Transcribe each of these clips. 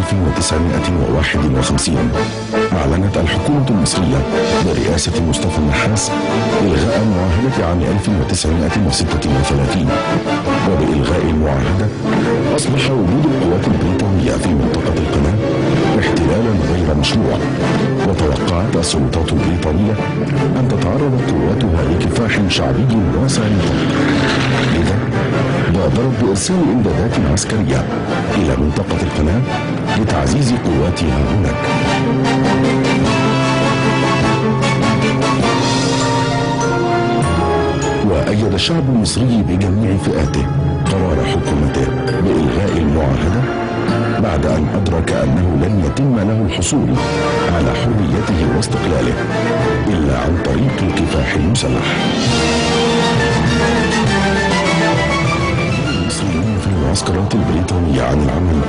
1951 أعلنت الحكومة المصرية برئاسة مصطفى النحاس إلغاء معاهدة عام 1936، وبإلغاء المعاهدة أصبح وجود القوات البريطانية في منطقة القناة احتلالا غير مشروع، وتوقعت السلطات البريطانية أن تتعرض قواتها لكفاح شعبي واسع النطاق، لذا بادرت بإرسال إمدادات عسكرية إلى منطقة القناة لتعزيز قواتها هناك. وأيد الشعب المصري بجميع فئاته قرار حكومته بإلغاء المعاهدة بعد أن أدرك أنه لن يتم له الحصول على حريته واستقلاله إلا عن طريق الكفاح المسلح. المصريون في المعسكرات البريطانية عن العمل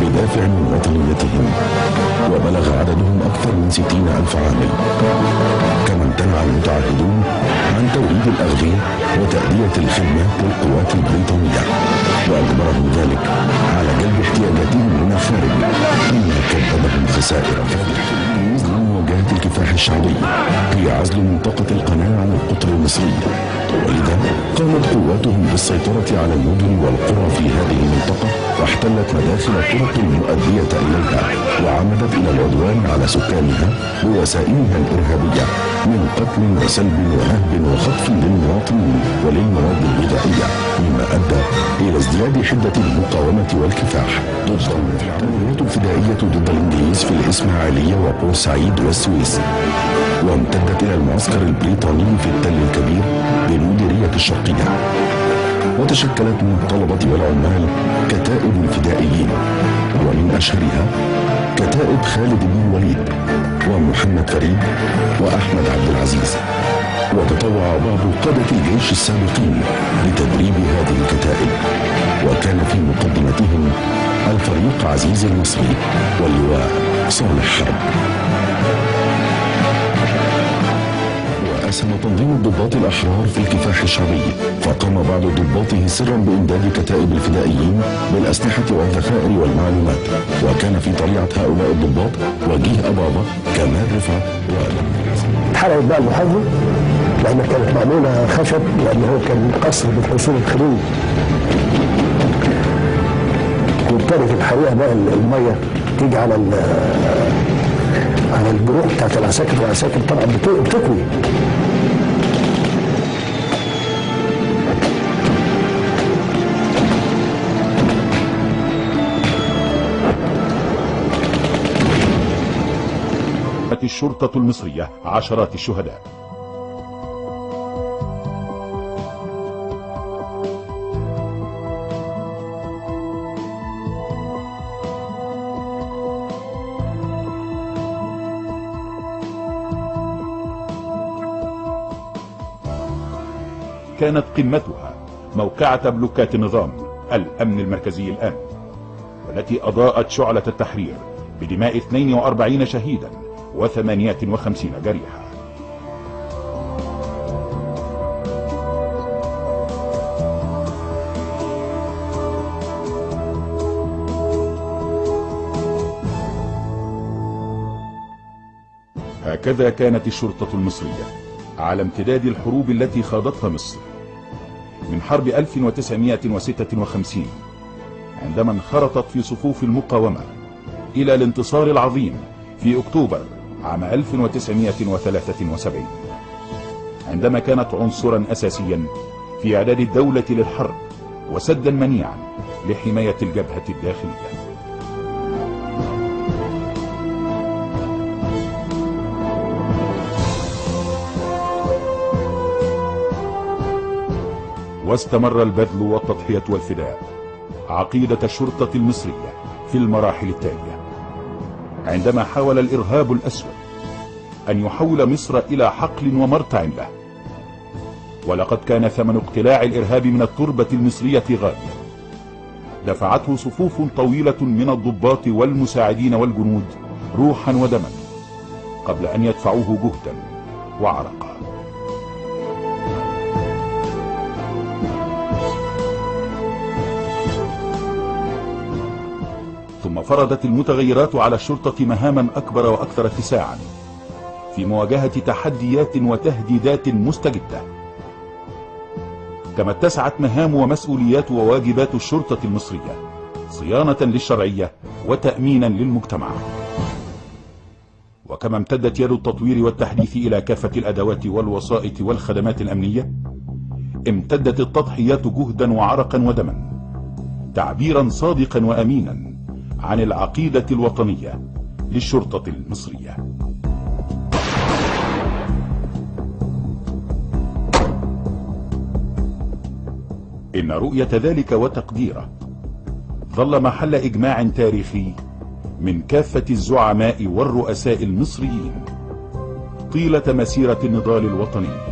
بدافع من وطنيتهم، وبلغ عددهم أكثر من 60,000 عامل. كما امتنع المتعهدون عن توريد الأغذية وتأدية الخدمات للقوات البريطانية، وأجبرهم ذلك على جلب احتياجاتهم من الخارج، مما كبدهم خسائر فادحة. من مواجهة الكفاح الشعبي هي عزل منطقة القناة عن القطر المصري، ولذا قامت قواتهم بالسيطرة على المدن والقرى في هذه المنطقة، واحتلت مداخل الطرق المؤدية إليها، وعمدت إلى العدوان على سكانها بوسائلها الإرهابية من قتل وسلب ونهب وخطف للمواطنين وللمواد الغذائية، مما أدى إلى ازدياد حدة المقاومة والكفاح ضد العمليات الفدائية ضد الإنجليز في الإسماعيلية وبورسعيد والسويس، وامتدت إلى المعسكر البريطاني في التل الكبير بالمديرية الشرقية. وتشكلت من الطلبة والعمال كتائب الفدائيين، ومن أشهرها كتائب خالد بن الوليد ومحمد فريد وأحمد عبد العزيز. وتطوع بعض قادة الجيش السابقين لتدريب هذه الكتائب، وكان في مقدمتهم الفريق عزيز المصري واللواء صالح حرب. أسهم تنظيم الضباط الأحرار في الكفاح الشعبي، فقام بعض ضباطه سرا بإمداد كتائب الفدائيين بالأسلحة والذخائر والمعلومات، وكان في طليعة هؤلاء الضباط وجيه أبابا كمال رفعت اتحرقت بقى المحافظة لأنها كانت معمولة خشب، لأن هو كان قصر بالحصول الخلوي، وابتدت الحريقة بقى المية تيجي على الجروح بتاعت العساكر، والعساكر طبعا بتكوي. الشرطة المصرية عشرات الشهداء. كانت قمتها موقعة بلوكات النظام الأمن المركزي الآن، والتي أضاءت شعلة التحرير بدماء 42 شهيدا و58 جريحا. هكذا كانت الشرطة المصرية على امتداد الحروب التي خاضتها مصر، من حرب 1956 عندما انخرطت في صفوف المقاومة إلى الانتصار العظيم في أكتوبر عام 1973، عندما كانت عنصرا أساسيا في إعداد الدولة للحرب وسدا منيعا لحماية الجبهة الداخلية. واستمر البذل والتضحية والفداء عقيدة الشرطة المصرية في المراحل التالية، عندما حاول الإرهاب الأسود أن يحول مصر إلى حقل ومرتع له، ولقد كان ثمن اقتلاع الإرهاب من التربة المصرية غاليا، دفعته صفوف طويلة من الضباط والمساعدين والجنود روحا ودما قبل أن يدفعوه جهدا وعرقا. ثم فرضت المتغيرات على الشرطة مهاما أكبر وأكثر اتساعا في مواجهة تحديات وتهديدات مستجدة. كما اتسعت مهام ومسؤوليات وواجبات الشرطة المصرية صيانة للشرعية وتأمينا للمجتمع. وكما امتدت يد التطوير والتحديث إلى كافة الأدوات والوسائط والخدمات الأمنية، امتدت التضحيات جهدا وعرقا ودما، تعبيرا صادقا وأمينا عن العقيدة الوطنية للشرطة المصرية. إن رؤية ذلك وتقديره ظل محل إجماع تاريخي من كافة الزعماء والرؤساء المصريين طيلة مسيرة النضال الوطني